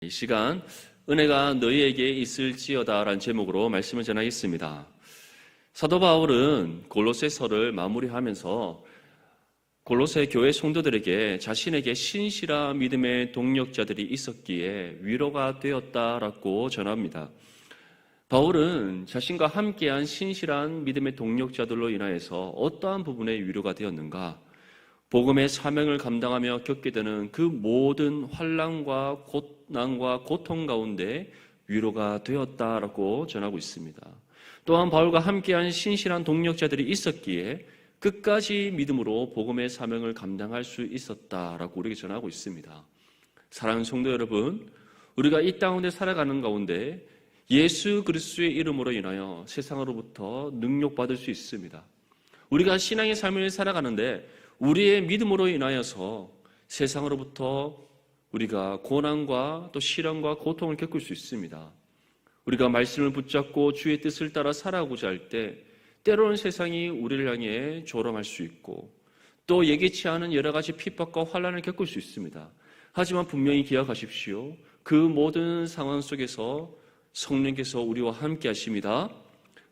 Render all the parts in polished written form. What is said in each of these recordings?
이 시간 은혜가 너희에게 있을지어다 라는 제목으로 말씀을 전하겠습니다. 사도 바울은 골로새서를 마무리하면서 골로새 교회 성도들에게 자신에게 신실한 믿음의 동력자들이 있었기에 위로가 되었다라고 전합니다. 바울은 자신과 함께한 신실한 믿음의 동력자들로 인하여서 어떠한 부분에 위로가 되었는가? 복음의 사명을 감당하며 겪게 되는 그 모든 환난과 고난과 고통 가운데 위로가 되었다라고 전하고 있습니다. 또한 바울과 함께한 신실한 동력자들이 있었기에 끝까지 믿음으로 복음의 사명을 감당할 수 있었다라고 우리에게 전하고 있습니다. 사랑하는 성도 여러분, 우리가 이 땅 가운데 살아가는 가운데 예수 그리스도의 이름으로 인하여 세상으로부터 능력받을 수 있습니다. 우리가 신앙의 삶을 살아가는데 우리의 믿음으로 인하여서 세상으로부터 우리가 고난과 또 시련과 고통을 겪을 수 있습니다. 우리가 말씀을 붙잡고 주의 뜻을 따라 살아가고자 할 때 때로는 세상이 우리를 향해 조롱할 수 있고 또 예기치 않은 여러 가지 핍박과 환난을 겪을 수 있습니다. 하지만 분명히 기억하십시오. 그 모든 상황 속에서 성령께서 우리와 함께 하십니다.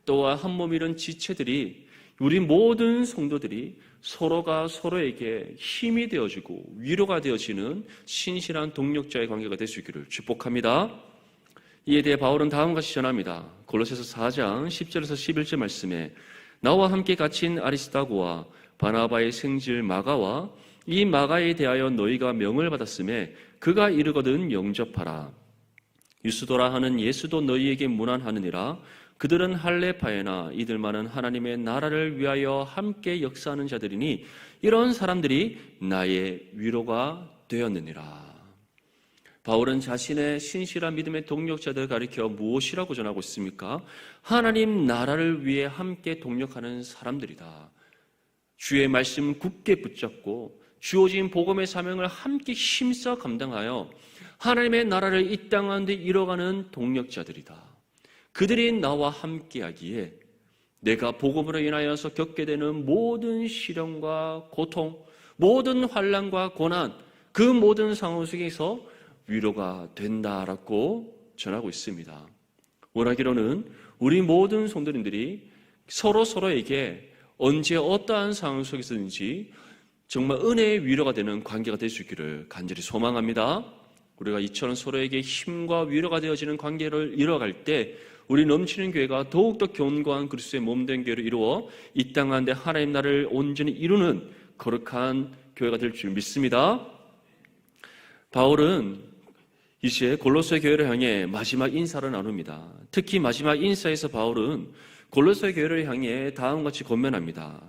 또한 한 몸 이룬 지체들이 우리 모든 성도들이 서로가 서로에게 힘이 되어지고 위로가 되어지는 신실한 동력자의 관계가 될 수 있기를 축복합니다. 이에 대해 바울은 다음과 같이 전합니다. 골로새서 4장 10절에서 11절 말씀에 나와 함께 갇힌 아리스다고와 바나바의 생질 마가와 이 마가에 대하여 너희가 명을 받았음에 그가 이르거든 영접하라. 유스도라 하는 예수도 너희에게 문안하느니라. 그들은 할레파에나 이들만은 하나님의 나라를 위하여 함께 역사하는 자들이니 이런 사람들이 나의 위로가 되었느니라. 바울은 자신의 신실한 믿음의 동력자들을 가리켜 무엇이라고 전하고 있습니까? 하나님 나라를 위해 함께 동력하는 사람들이다. 주의 말씀 굳게 붙잡고 주어진 복음의 사명을 함께 힘써 감당하여 하나님의 나라를 이 땅 가운데 이뤄가는 동력자들이다. 그들이 나와 함께하기에 내가 복음으로 인하여서 겪게 되는 모든 시련과 고통, 모든 환난과 고난, 그 모든 상황 속에서 위로가 된다라고 전하고 있습니다. 원하기로는 우리 모든 성도님들이 서로에게 언제 어떠한 상황 속에서든지 정말 은혜의 위로가 되는 관계가 될 수 있기를 간절히 소망합니다. 우리가 이처럼 서로에게 힘과 위로가 되어지는 관계를 이뤄갈 때 우리 넘치는 교회가 더욱더 견고한 그리스도의 몸된 교회를 이루어 이 땅 가운데 하나님 나라를 온전히 이루는 거룩한 교회가 될 줄 믿습니다. 바울은 이제 골로새 교회를 향해 마지막 인사를 나눕니다. 특히 마지막 인사에서 바울은 골로새 교회를 향해 다음과 같이 권면합니다.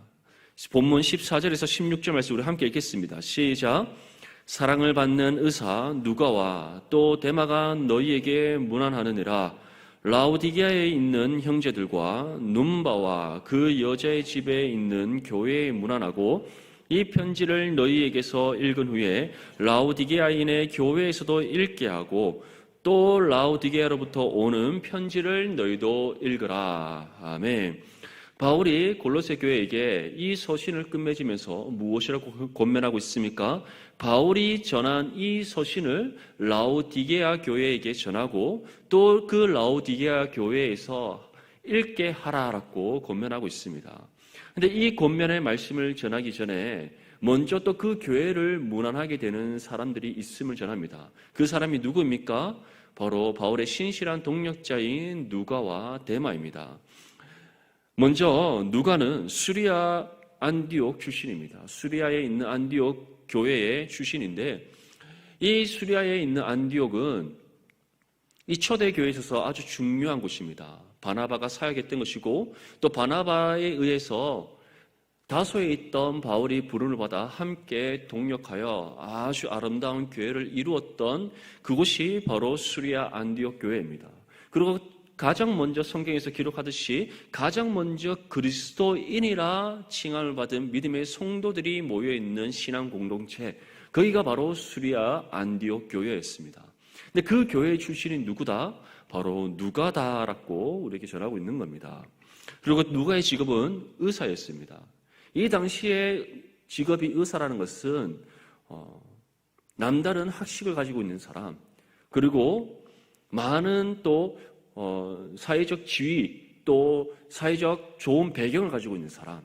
본문 14절에서 16절 말씀 우리 함께 읽겠습니다. 시작. 사랑을 받는 의사 누가와 또 데마가 너희에게 문안하느니라. 라오디게아에 있는 형제들과 num바와 그 여자의 집에 있는 교회에 문안하고 이 편지를 너희에게서 읽은 후에 라오디게아인의 교회에서도 읽게 하고 또 라오디게아로부터 오는 편지를 너희도 읽으라. 아멘. 바울이 골로새 교회에게 이 서신을 끝맺으면서 무엇이라고 권면하고 있습니까? 바울이 전한 이 서신을 라오디게아 교회에게 전하고 또 그 라오디게아 교회에서 읽게 하라라고 권면하고 있습니다. 그런데 이 권면의 말씀을 전하기 전에 먼저 또 그 교회를 문안하게 되는 사람들이 있음을 전합니다. 그 사람이 누구입니까? 바로 바울의 신실한 동력자인 누가와 데마입니다. 먼저 누가는 수리아 안디옥 출신입니다. 수리아에 있는 안디옥 교회의 출신인데 이 수리아에 있는 안디옥은 이 초대교회에 있어서 아주 중요한 곳입니다. 바나바가 사역했던 것이고 또 바나바에 의해서 다소에 있던 바울이 부름을 받아 함께 동력하여 아주 아름다운 교회를 이루었던 그곳이 바로 수리아 안디옥 교회입니다. 그리고 가장 먼저 성경에서 기록하듯이 가장 먼저 그리스도인이라 칭함을 받은 믿음의 성도들이 모여있는 신앙 공동체, 거기가 바로 수리아 안디옥 교회였습니다. 근데 그 교회의 출신이 누구다? 바로 누가다라고 우리에게 전하고 있는 겁니다. 그리고 누가의 직업은 의사였습니다. 이 당시에 직업이 의사라는 것은 남다른 학식을 가지고 있는 사람, 그리고 많은 또 사회적 지위, 또 사회적 좋은 배경을 가지고 있는 사람.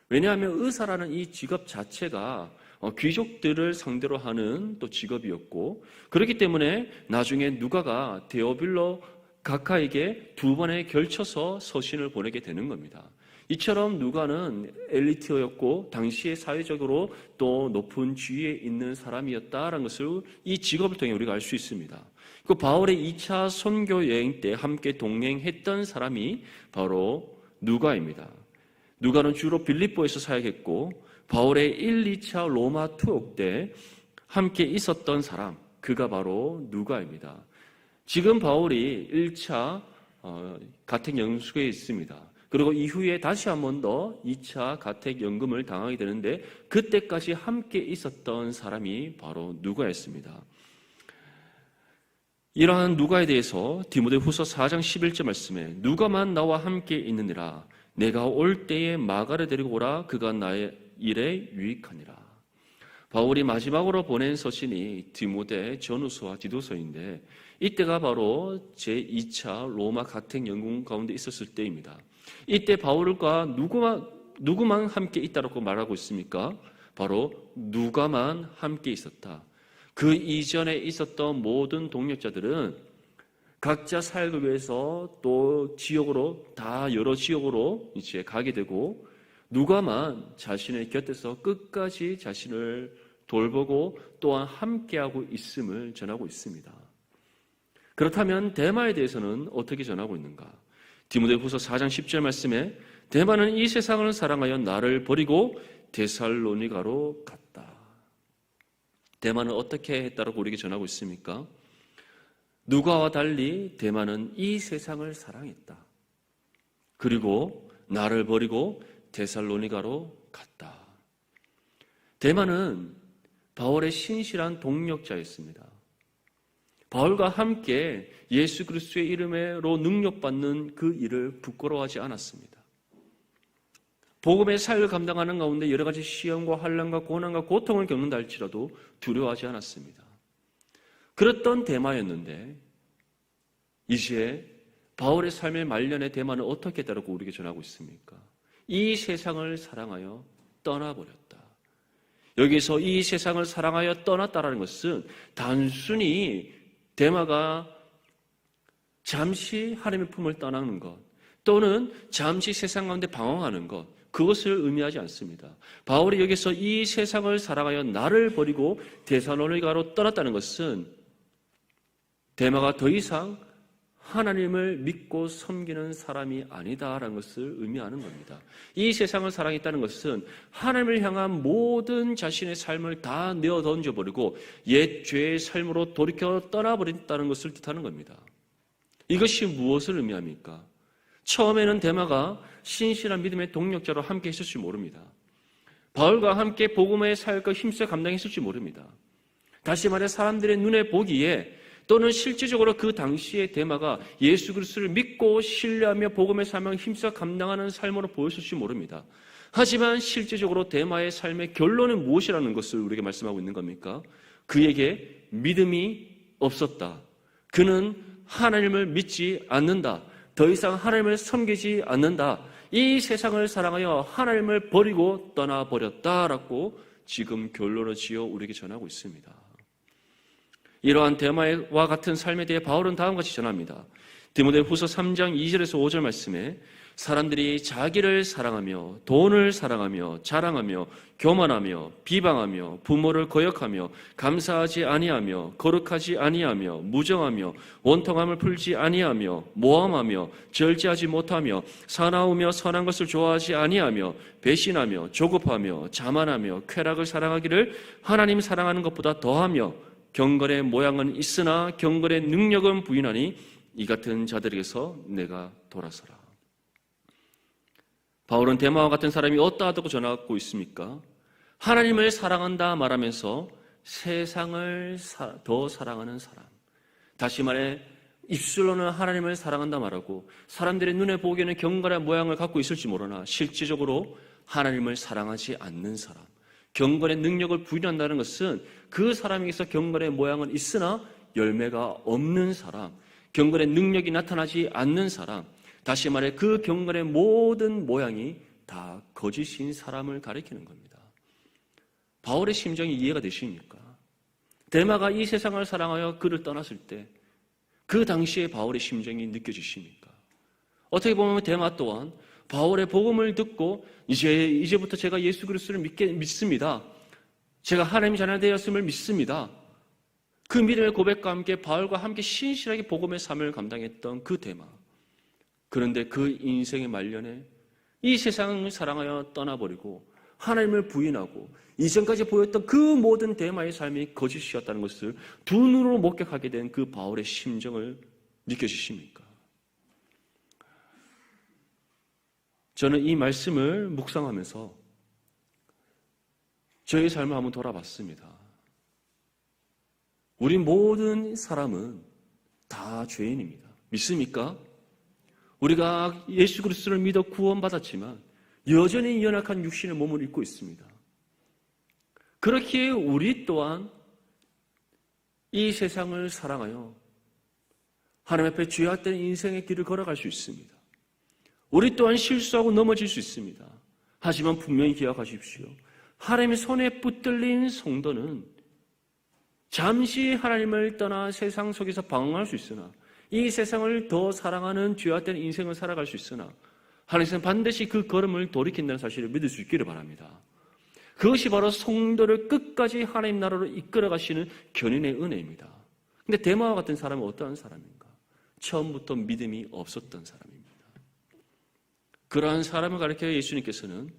왜냐하면 의사라는 이 직업 자체가 귀족들을 상대로 하는 또 직업이었고, 그렇기 때문에 나중에 누가가 데오빌로 각하에게 두 번에 걸쳐서 서신을 보내게 되는 겁니다. 이처럼 누가는 엘리트였고 당시에 사회적으로 또 높은 지위에 있는 사람이었다라는 것을 이 직업을 통해 우리가 알 수 있습니다. 그 바울의 2차 선교 여행 때 함께 동행했던 사람이 바로 누가입니다. 누가는 주로 빌립보에서 사역했고 바울의 1, 2차 로마 투옥 때 함께 있었던 사람, 그가 바로 누가입니다. 지금 바울이 1차 가택연수에 있습니다. 그리고 이후에 다시 한 번 더 2차 가택연금을 당하게 되는데 그때까지 함께 있었던 사람이 바로 누가였습니다. 이러한 누가에 대해서 디모데후서 4장 11절 말씀에 누가만 나와 함께 있느니라 내가 올 때에 마가를 데리고 오라 그가 나의 일에 유익하니라. 바울이 마지막으로 보낸 서신이 디모데 전후서와 디도서인데 이때가 바로 제2차 로마 가택연금 가운데 있었을 때입니다. 이때 바울과 누구만 함께 있다고 말하고 있습니까? 바로 누가만 함께 있었다. 그 이전에 있었던 모든 동역자들은 각자 살기 위해서 또 지역으로 다 여러 지역으로 이제 가게 되고 누가만 자신의 곁에서 끝까지 자신을 돌보고 또한 함께하고 있음을 전하고 있습니다. 그렇다면 데마에 대해서는 어떻게 전하고 있는가? 디모데후서 4장 10절 말씀에 데마는 이 세상을 사랑하여 나를 버리고 데살로니가로 갔다. 데마는 어떻게 했다고 우리에게 전하고 있습니까? 누가와 달리 데마는 이 세상을 사랑했다. 그리고 나를 버리고 데살로니가로 갔다. 데마는 바울의 신실한 동력자였습니다. 바울과 함께 예수 그리스도의 이름으로 능력받는 그 일을 부끄러워하지 않았습니다. 복음의 사역을 감당하는 가운데 여러 가지 시험과 환난과 고난과 고통을 겪는다 할지라도 두려워하지 않았습니다. 그랬던 데마였는데 이제 바울의 삶의 말년에 데마는 어떻게 했다고 우리에게 전하고 있습니까? 이 세상을 사랑하여 떠나버렸다. 여기서 이 세상을 사랑하여 떠났다라는 것은 단순히 데마가 잠시 하나님의 품을 떠나는 것 또는 잠시 세상 가운데 방황하는 것 그것을 의미하지 않습니다. 바울이 여기서 이 세상을 사랑하여 나를 버리고 데살로니가로 떠났다는 것은 데마가 더 이상 하나님을 믿고 섬기는 사람이 아니다라는 것을 의미하는 겁니다. 이 세상을 사랑했다는 것은 하나님을 향한 모든 자신의 삶을 다 내어 던져버리고 옛 죄의 삶으로 돌이켜 떠나버린다는 것을 뜻하는 겁니다. 이것이 무엇을 의미합니까? 처음에는 데마가 신실한 믿음의 동력자로 함께 했을지 모릅니다. 바울과 함께 복음의 사역과 힘써 감당했을지 모릅니다. 다시 말해 사람들의 눈에 보기에 또는 실질적으로 그 당시에 데마가 예수 그리스도를 믿고 신뢰하며 복음의 사명을 힘써 감당하는 삶으로 보였을지 모릅니다. 하지만 실질적으로 데마의 삶의 결론은 무엇이라는 것을 우리에게 말씀하고 있는 겁니까? 그에게 믿음이 없었다. 그는 하나님을 믿지 않는다. 더 이상 하나님을 섬기지 않는다. 이 세상을 사랑하여 하나님을 버리고 떠나버렸다라고 지금 결론을 지어 우리에게 전하고 있습니다. 이러한 데마와 같은 삶에 대해 바울은 다음과 같이 전합니다. 디모데후서 3장 2절에서 5절 말씀에 사람들이 자기를 사랑하며 돈을 사랑하며 자랑하며 교만하며 비방하며 부모를 거역하며 감사하지 아니하며 거룩하지 아니하며 무정하며 원통함을 풀지 아니하며 모함하며 절제하지 못하며 사나우며 선한 것을 좋아하지 아니하며 배신하며 조급하며 자만하며 쾌락을 사랑하기를 하나님 사랑하는 것보다 더하며 경건의 모양은 있으나 경건의 능력은 부인하니 이 같은 자들에게서 내가 돌아서라. 바울은 데마와 같은 사람이 어떠하다고 전하고 있습니까? 하나님을 사랑한다 말하면서 세상을 더 사랑하는 사람. 다시 말해 입술로는 하나님을 사랑한다 말하고 사람들의 눈에 보기에는 경건의 모양을 갖고 있을지 모르나 실질적으로 하나님을 사랑하지 않는 사람. 경건의 능력을 부인한다는 것은 그 사람에게서 경건의 모양은 있으나 열매가 없는 사람, 경건의 능력이 나타나지 않는 사람, 다시 말해 그 경건의 모든 모양이 다 거짓인 사람을 가리키는 겁니다. 바울의 심정이 이해가 되십니까? 데마가 이 세상을 사랑하여 그를 떠났을 때 그 당시에 바울의 심정이 느껴지십니까? 어떻게 보면 데마 또한 바울의 복음을 듣고 이제부터 제가 예수 그리스도를 믿습니다. 제가 하나님의 자녀 되었음을 믿습니다. 그 믿음의 고백과 함께 바울과 함께 신실하게 복음의 삶을 감당했던 그 데마. 그런데 그 인생의 말년에 이 세상을 사랑하여 떠나버리고 하나님을 부인하고 이전까지 보였던 그 모든 데마의 삶이 거짓이었다는 것을 두 눈으로 목격하게 된 그 바울의 심정을 느껴지십니까? 저는 이 말씀을 묵상하면서 저의 삶을 한번 돌아봤습니다. 우리 모든 사람은 다 죄인입니다. 믿습니까? 우리가 예수 그리스도를 믿어 구원받았지만 여전히 연약한 육신의 몸을 입고 있습니다. 그렇기에 우리 또한 이 세상을 사랑하여 하나님 앞에 죄악된 인생의 길을 걸어갈 수 있습니다. 우리 또한 실수하고 넘어질 수 있습니다. 하지만 분명히 기억하십시오. 하나님의 손에 붙들린 성도는 잠시 하나님을 떠나 세상 속에서 방황할 수 있으나 이 세상을 더 사랑하는 죄악된 인생을 살아갈 수 있으나 하나님께서는 반드시 그 걸음을 돌이킨다는 사실을 믿을 수 있기를 바랍니다. 그것이 바로 성도를 끝까지 하나님 나라로 이끌어 가시는 견인의 은혜입니다. 근데 데마와 같은 사람은 어떠한 사람인가? 처음부터 믿음이 없었던 사람입니다. 그러한 사람을 가리켜 예수님께서는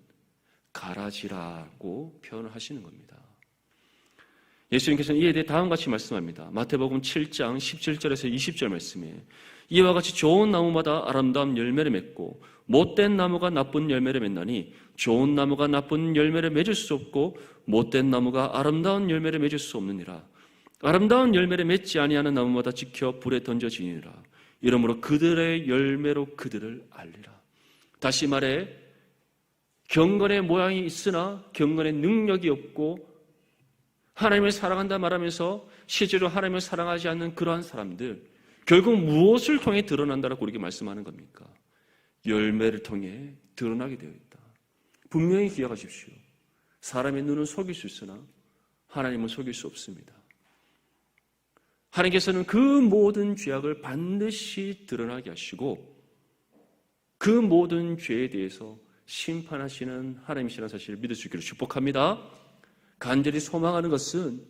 가라지라고 표현을 하시는 겁니다. 예수님께서는 이에 대해 다음과 같이 말씀합니다. 마태복음 7장 17절에서 20절 말씀에 이와 같이 좋은 나무마다 아름다운 열매를 맺고 못된 나무가 나쁜 열매를 맺나니 좋은 나무가 나쁜 열매를 맺을 수 없고 못된 나무가 아름다운 열매를 맺을 수 없느니라. 아름다운 열매를 맺지 아니하는 나무마다 지켜 불에 던져지니라. 이러므로 그들의 열매로 그들을 알리라. 다시 말해 경건의 모양이 있으나 경건의 능력이 없고 하나님을 사랑한다 말하면서 실제로 하나님을 사랑하지 않는 그러한 사람들, 결국 무엇을 통해 드러난다라고 우리에게 말씀하는 겁니까? 열매를 통해 드러나게 되어 있다. 분명히 기억하십시오. 사람의 눈은 속일 수 있으나 하나님은 속일 수 없습니다. 하나님께서는 그 모든 죄악을 반드시 드러나게 하시고 그 모든 죄에 대해서 심판하시는 하나님이시라는 사실을 믿을 수 있기를 축복합니다. 간절히 소망하는 것은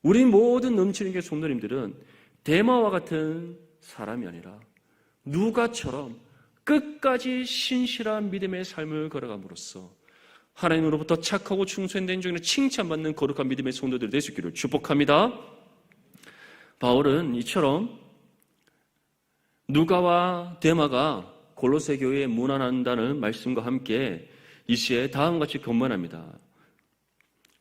우리 모든 넘치는 게 성도님들은 데마와 같은 사람이 아니라 누가처럼 끝까지 신실한 믿음의 삶을 걸어감으로써 하나님으로부터 착하고 충성된 종으로 칭찬받는 거룩한 믿음의 성도들이 될 수 있기를 축복합니다. 바울은 이처럼 누가와 데마가 골로새 교회에 문안한다는 말씀과 함께 이 시에 다음과 같이 권면합니다.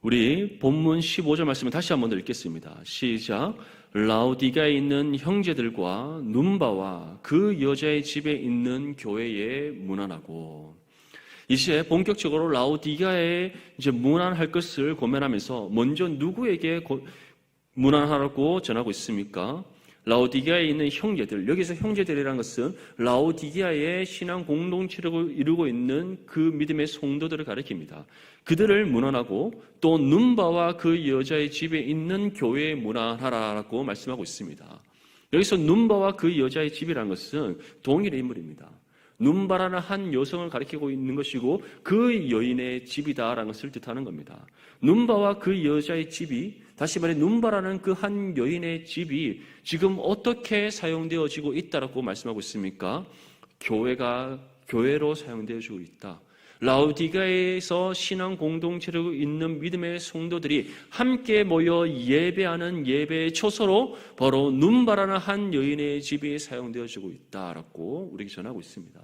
우리 본문 15절 말씀을 다시 한번 더 읽겠습니다. 시작. 라오디게아에 있는 형제들과 눈바와 그 여자의 집에 있는 교회에 문안하고. 이 시에 본격적으로 라오디게아에 이제 문안할 것을 고면하면서 먼저 누구에게 문안하라고 전하고 있습니까? 라오디게아에 있는 형제들, 여기서 형제들이라는 것은 라오디게아의 신앙 공동체를 이루고 있는 그 믿음의 성도들을 가리킵니다. 그들을 문안하고 또 눈바와 그 여자의 집에 있는 교회에 문안하라고 말씀하고 있습니다. 여기서 눈바와 그 여자의 집이라는 것은 동일의 인물입니다. 눈바라는 한 여성을 가리키고 있는 것이고 그 여인의 집이다라는 것을 뜻하는 겁니다. 눈바와 그 여자의 집이, 다시 말해 눈바라는 그 한 여인의 집이 지금 어떻게 사용되어지고 있다라고 말씀하고 있습니까? 교회로 사용되어지고 있다. 라오디게아에서 신앙 공동체로 있는 믿음의 성도들이 함께 모여 예배하는 예배의 초소로 바로 눈바라는 한 여인의 집이 사용되어지고 있다라고 우리에게 전하고 있습니다.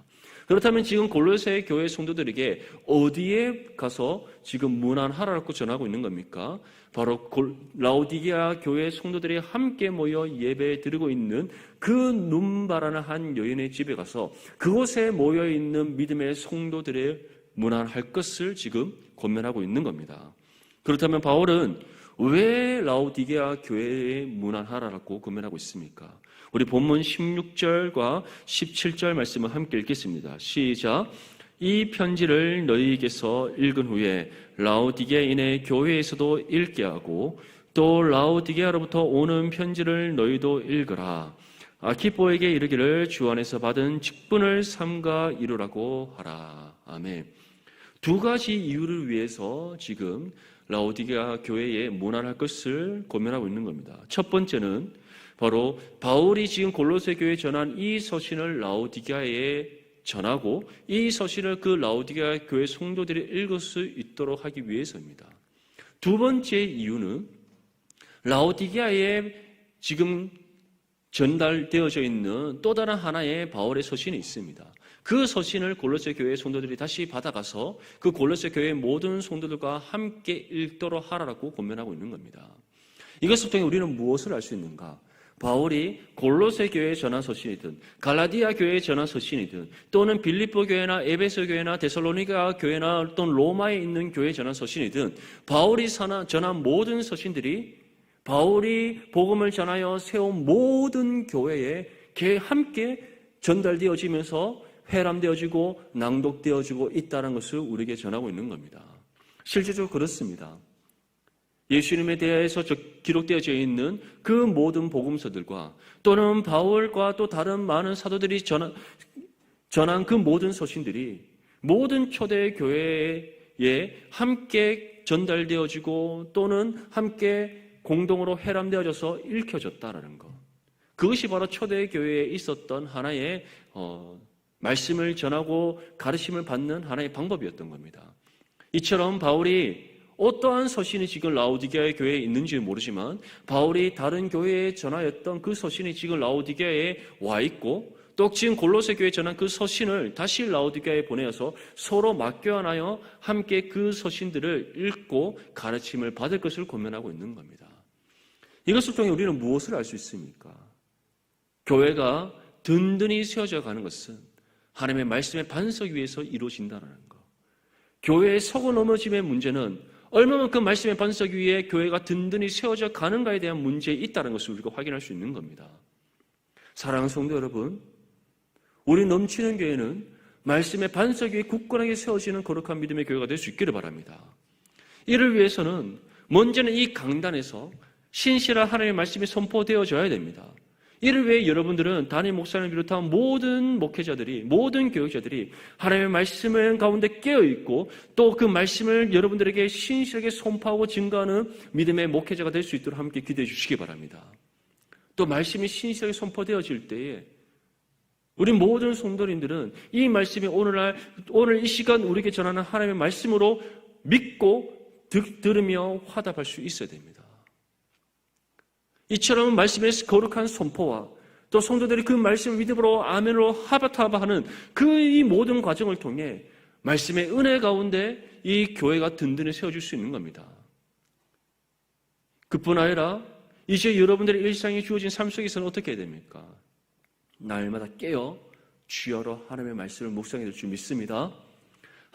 그렇다면 지금 골로새 교회 성도들에게 어디에 가서 지금 문안하라고 전하고 있는 겁니까? 바로 라오디게아 교회 성도들이 함께 모여 예배 드리고 있는 그 눈바라는 한 여인의 집에 가서 그곳에 모여 있는 믿음의 성도들의 문안할 것을 지금 권면하고 있는 겁니다. 그렇다면 바울은 왜 라오디게아 교회에 무난하라고 고면하고 있습니까? 우리 본문 16절과 17절 말씀을 함께 읽겠습니다. 시작. 이 편지를 너희에게서 읽은 후에 라오디게아인의 교회에서도 읽게 하고 또 라오디게아로부터 오는 편지를 너희도 읽으라. 아키포에게 이르기를 주 안에서 받은 직분을 삼가 이루라고 하라. 아멘. 두 가지 이유를 위해서 지금 라오디게아 교회에 무난할 것을 고면하고 있는 겁니다. 첫 번째는 바로 바울이 지금 골로새 교회에 전한 이 서신을 라오디게아에 전하고 이 서신을 그 라오디게아 교회 성도들이 읽을 수 있도록 하기 위해서입니다. 두 번째 이유는 라오디게아에 지금 전달되어져 있는 또 다른 하나의 바울의 서신이 있습니다. 그 서신을 골로새 교회 성도들이 다시 받아가서 그 골로새 교회의 모든 성도들과 함께 읽도록 하라고 권면하고 있는 겁니다. 이것을 통해 우리는 무엇을 알 수 있는가? 바울이 골로새 교회에 전한 서신이든 갈라디아 교회에 전한 서신이든 또는 빌립보 교회나 에베소 교회나 데살로니가 교회나 또는 로마에 있는 교회에 전한 서신이든 바울이 전한 모든 서신들이 바울이 복음을 전하여 세운 모든 교회에 함께 전달되어지면서 회람되어지고 낭독되어지고 있다는 것을 우리에게 전하고 있는 겁니다. 실제적으로 그렇습니다. 예수님에 대해서 기록되어져 있는 그 모든 복음서들과 또는 바울과 또 다른 많은 사도들이 전한 그 모든 서신들이 모든 초대 교회에 함께 전달되어지고 또는 함께 공동으로 회람되어져서 읽혀졌다는 것. 그것이 바로 초대 교회에 있었던 하나의 말씀을 전하고 가르침을 받는 하나의 방법이었던 겁니다. 이처럼 바울이 어떠한 서신이 지금 라오디게아 교회에 있는지 모르지만 바울이 다른 교회에 전하였던 그 서신이 지금 라오디게아에 와 있고 또 지금 골로새 교회에 전한 그 서신을 다시 라오디게아에 보내어서 서로 맡겨하여 함께 그 서신들을 읽고 가르침을 받을 것을 권면하고 있는 겁니다. 이것을 통해 우리는 무엇을 알 수 있습니까? 교회가 든든히 세워져 가는 것은 하나님의 말씀의 반석 위에서 이루어진다는 것. 교회의 서고 넘어짐의 문제는 얼마만큼 말씀의 반석 위에 교회가 든든히 세워져 가는가에 대한 문제에 있다는 것을 우리가 확인할 수 있는 겁니다. 사랑하는 성도 여러분, 우리 넘치는 교회는 말씀의 반석 위에 굳건하게 세워지는 거룩한 믿음의 교회가 될 수 있기를 바랍니다. 이를 위해서는 먼저는 이 강단에서 신실한 하나님의 말씀이 선포되어져야 됩니다. 이를 위해 여러분들은 담임 목사를 비롯한 모든 목회자들이, 모든 교육자들이 하나님의 말씀을 가운데 깨어있고 또 그 말씀을 여러분들에게 신실하게 선포하고 증거하는 믿음의 목회자가 될 수 있도록 함께 기도해 주시기 바랍니다. 또 말씀이 신실하게 선포되어질 때에 우리 모든 성도님들은 이 말씀이 오늘 이 시간 우리에게 전하는 하나님의 말씀으로 믿고 들으며 화답할 수 있어야 됩니다. 이처럼 말씀의 거룩한 선포와 또 성도들이 그 말씀을 믿음으로 아멘으로 하바타바하는 그 이 모든 과정을 통해 말씀의 은혜 가운데 이 교회가 든든히 세워질 수 있는 겁니다. 그뿐 아니라 이제 여러분들의 일상에 주어진 삶 속에서는 어떻게 해야 됩니까? 날마다 깨어 주여로 하나님의 말씀을 묵상해야 될 줄 믿습니다.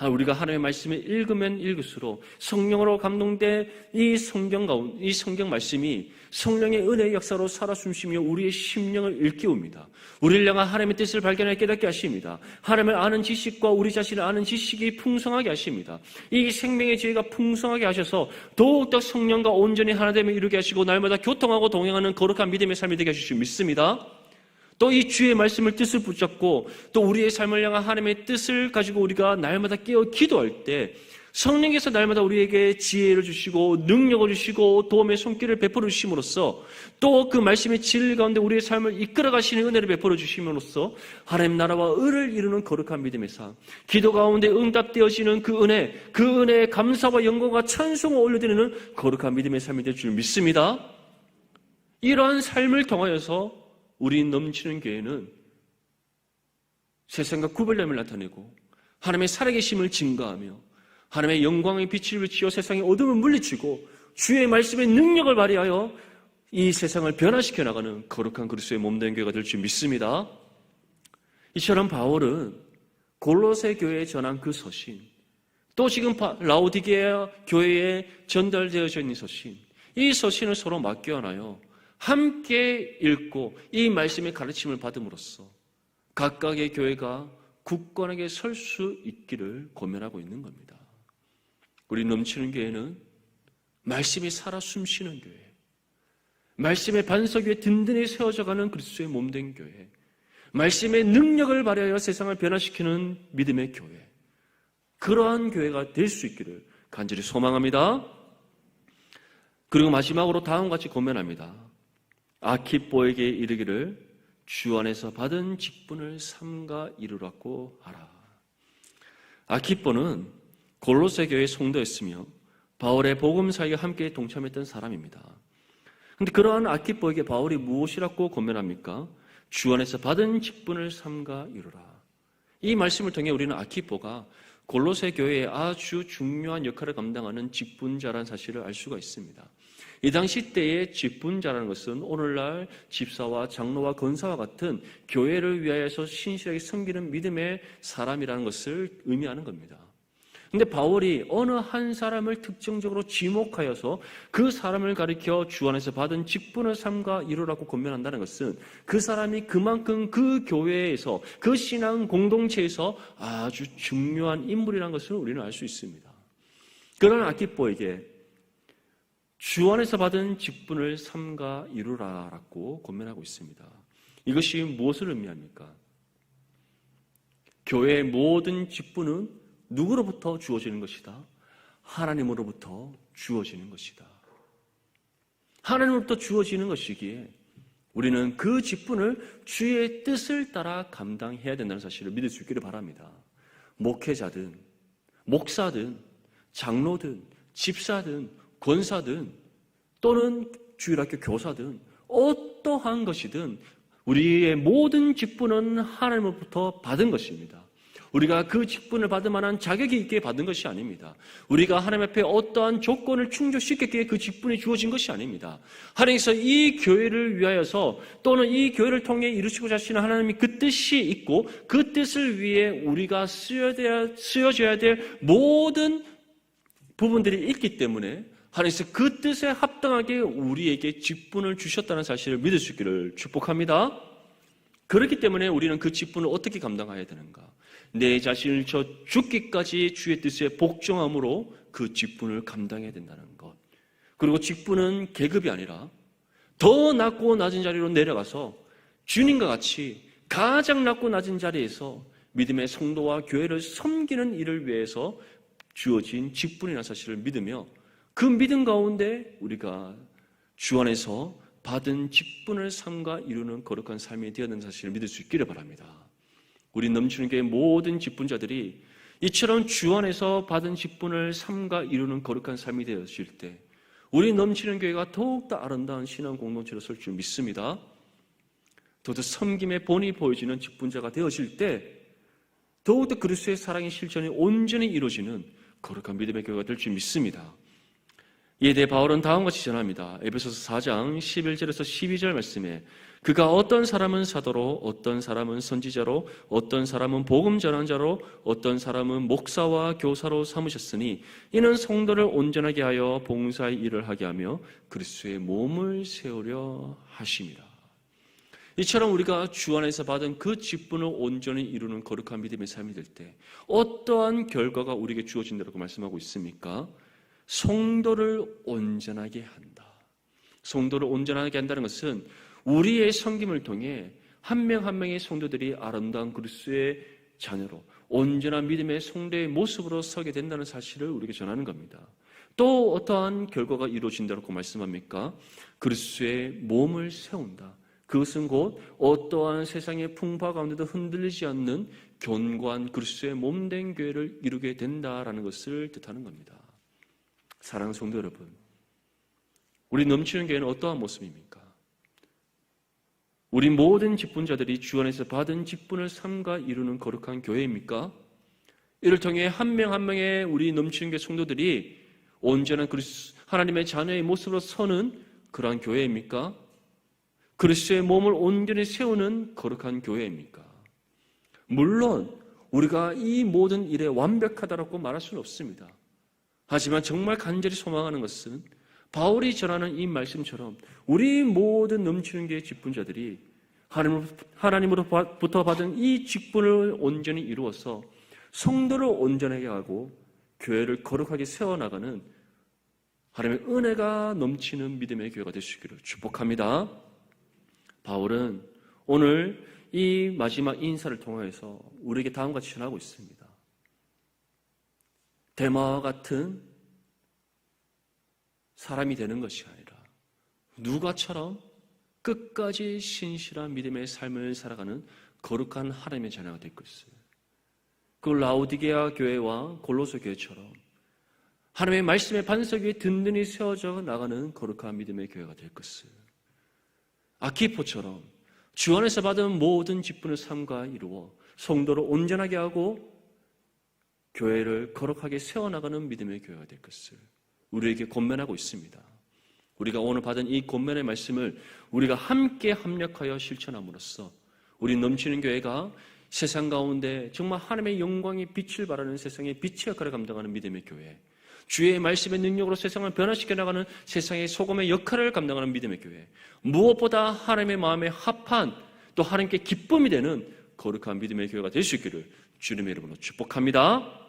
우리가 하나님의 말씀을 읽으면 읽을수록 성령으로 감동된 이 성경 말씀이 성령의 은혜의 역사로 살아 숨쉬며 우리의 심령을 일깨웁니다. 우리를 향한 하나님의 뜻을 발견하여 깨닫게 하십니다. 하나님을 아는 지식과 우리 자신을 아는 지식이 풍성하게 하십니다. 이 생명의 지혜가 풍성하게 하셔서 더욱더 성령과 온전히 하나됨을 이루게 하시고 날마다 교통하고 동행하는 거룩한 믿음의 삶이 되게 하실 줄 믿습니다. 또 이 주의 말씀을 뜻을 붙잡고 또 우리의 삶을 향한 하나님의 뜻을 가지고 우리가 날마다 깨어 기도할 때 성령께서 날마다 우리에게 지혜를 주시고 능력을 주시고 도움의 손길을 베풀어 주심으로써 또 그 말씀의 진리 가운데 우리의 삶을 이끌어 가시는 은혜를 베풀어 주심으로써 하나님 나라와 의를 이루는 거룩한 믿음의 삶, 기도 가운데 응답되어지는 그 은혜에 감사와 영광과 찬송을 올려드리는 거룩한 믿음의 삶이 될 줄 믿습니다. 이러한 삶을 통하여서 우리 넘치는 교회는 세상과 구별됨을 나타내고 하나님의 살아계심을 증거하며 하나님의 영광의 빛을 비치어 세상의 어둠을 물리치고 주의 말씀의 능력을 발휘하여 이 세상을 변화시켜 나가는 거룩한 그리스도의 몸된 교회가 될 줄 믿습니다. 이처럼 바울은 골로새 교회에 전한 그 서신, 또 지금 라오디게아 교회에 전달되어져 있는 서신, 이 서신을 서로 맡겨놔요. 함께 읽고 이 말씀의 가르침을 받음으로써 각각의 교회가 굳건하게 설 수 있기를 고면하고 있는 겁니다. 우리 넘치는 교회는 말씀이 살아 숨쉬는 교회, 말씀의 반석 위에 든든히 세워져가는 그리스도의 몸된 교회, 말씀의 능력을 발휘하여 세상을 변화시키는 믿음의 교회, 그러한 교회가 될 수 있기를 간절히 소망합니다. 그리고 마지막으로 다음과 같이 고면합니다. 아키뽀에게 이르기를 주 안에서 받은 직분을 삼가 이루라고 하라. 아키뽀는 골로새 교회의 성도였으며 바울의 복음 사역에 함께 동참했던 사람입니다. 그런데 그러한 아키뽀에게 바울이 무엇이라고 고면합니까? 주 안에서 받은 직분을 삼가 이루라. 이 말씀을 통해 우리는 아키뽀가 골로새 교회의 아주 중요한 역할을 감당하는 직분자라는 사실을 알 수가 있습니다. 이 당시 때의 직분자라는 것은 오늘날 집사와 장로와 권사와 같은 교회를 위하여서 신실하게 섬기는 믿음의 사람이라는 것을 의미하는 겁니다. 그런데 바울이 어느 한 사람을 특정적으로 지목하여서 그 사람을 가리켜 주 안에서 받은 직분을 삼가 이루라고 권면한다는 것은 그 사람이 그만큼 그 교회에서 그 신앙 공동체에서 아주 중요한 인물이라는 것을 우리는 알 수 있습니다. 그런 아키뽀에게 주 안에서 받은 직분을 삼가 이루라라고 권면하고 있습니다. 이것이 무엇을 의미합니까? 교회의 모든 직분은 누구로부터 주어지는 것이다? 하나님으로부터 주어지는 것이다. 하나님으로부터 주어지는 것이기에 우리는 그 직분을 주의 뜻을 따라 감당해야 된다는 사실을 믿을 수 있기를 바랍니다. 목회자든 목사든 장로든 집사든 권사든 또는 주일학교 교사든 어떠한 것이든 우리의 모든 직분은 하나님으로부터 받은 것입니다. 우리가 그 직분을 받을 만한 자격이 있게 받은 것이 아닙니다. 우리가 하나님 앞에 어떠한 조건을 충족시켰기에 그 직분이 주어진 것이 아닙니다. 하나님께서 이 교회를 위하여서 또는 이 교회를 통해 이루시고자 하시는 하나님이 그 뜻이 있고 그 뜻을 위해 우리가 쓰여져야 될 모든 부분들이 있기 때문에 하나님께서 그 뜻에 합당하게 우리에게 직분을 주셨다는 사실을 믿을 수 있기를 축복합니다. 그렇기 때문에 우리는 그 직분을 어떻게 감당해야 되는가? 내 자신을 저 죽기까지 주의 뜻에 복종함으로 그 직분을 감당해야 된다는 것. 그리고 직분은 계급이 아니라 더 낮고 낮은 자리로 내려가서 주님과 같이 가장 낮고 낮은 자리에서 믿음의 성도와 교회를 섬기는 일을 위해서 주어진 직분이라는 사실을 믿으며 그 믿음 가운데 우리가 주 안에서 받은 직분을 삼가 이루는 거룩한 삶이 되었는 사실을 믿을 수 있기를 바랍니다. 우리 넘치는 교회 모든 직분자들이 이처럼 주 안에서 받은 직분을 삼가 이루는 거룩한 삶이 되었을 때 우리 넘치는 교회가 더욱더 아름다운 신앙 공동체로 설 줄 믿습니다. 더욱더 섬김의 본이 보여지는 직분자가 되어질 때 더욱더 그리스도의 사랑의 실천이 온전히 이루어지는 거룩한 믿음의 교회가 될 줄 믿습니다. 이에 대해 바울은 다음과 같이 전합니다. 에베소서 4장 11절에서 12절 말씀에 그가 어떤 사람은 사도로 어떤 사람은 선지자로 어떤 사람은 복음 전환자로 어떤 사람은 목사와 교사로 삼으셨으니 이는 성도를 온전하게 하여 봉사의 일을 하게 하며 그리스도의 몸을 세우려 하심이라. 이처럼 우리가 주 안에서 받은 그 직분을 온전히 이루는 거룩한 믿음의 삶이 될 때 어떠한 결과가 우리에게 주어진다고 말씀하고 있습니까? 성도를 온전하게 한다. 성도를 온전하게 한다는 것은 우리의 섬김을 통해 한 명 한 명의 성도들이 아름다운 그리스도의 자녀로 온전한 믿음의 성도의 모습으로 서게 된다는 사실을 우리에게 전하는 겁니다. 또 어떠한 결과가 이루어진다고 말씀합니까? 그리스도의 몸을 세운다. 그것은 곧 어떠한 세상의 풍파 가운데도 흔들리지 않는 견고한 그리스도의 몸된 교회를 이루게 된다라는 것을 뜻하는 겁니다. 사랑하는 성도 여러분, 우리 넘치는 교회는 어떠한 모습입니까? 우리 모든 직분자들이 주 안에서 받은 직분을 삼가 이루는 거룩한 교회입니까? 이를 통해 한 명 한 명의 우리 넘치는 교회 성도들이 온전한 하나님의 자녀의 모습으로 서는 그러한 교회입니까? 그리스도의 몸을 온전히 세우는 거룩한 교회입니까? 물론 우리가 이 모든 일에 완벽하다고 말할 수는 없습니다. 하지만 정말 간절히 소망하는 것은 바울이 전하는 말씀처럼 우리 모든 넘치는 교회 직분자들이 하나님으로부터 받은 이 직분을 온전히 이루어서 성도를 온전하게 하고 교회를 거룩하게 세워나가는 하나님의 은혜가 넘치는 믿음의 교회가 될 수 있기를 축복합니다. 바울은 오늘 이 마지막 인사를 통해서 우리에게 다음과 같이 전하고 있습니다. 데마와 같은 사람이 되는 것이 아니라 누가처럼 끝까지 신실한 믿음의 삶을 살아가는 거룩한 하나님의 자녀가 될 것을, 그 라오디게아 교회와 골로새 교회처럼 하나님의 말씀의 반석 위에 든든히 세워져 나가는 거룩한 믿음의 교회가 될 것을, 아키포처럼 주 안에서 받은 모든 직분을 삶과 이루어 성도를 온전하게 하고 교회를 거룩하게 세워나가는 믿음의 교회가 될 것을 우리에게 권면하고 있습니다. 우리가 오늘 받은 이 권면의 말씀을 우리가 함께 합력하여 실천함으로써 우리 넘치는 교회가 세상 가운데 정말 하나님의 영광의 빛을 발하는 세상의 빛의 역할을 감당하는 믿음의 교회, 주의 말씀의 능력으로 세상을 변화시켜 나가는 세상의 소금의 역할을 감당하는 믿음의 교회, 무엇보다 하나님의 마음에 합한 또 하나님께 기쁨이 되는 거룩한 믿음의 교회가 될 수 있기를 주님의 이름으로 축복합니다.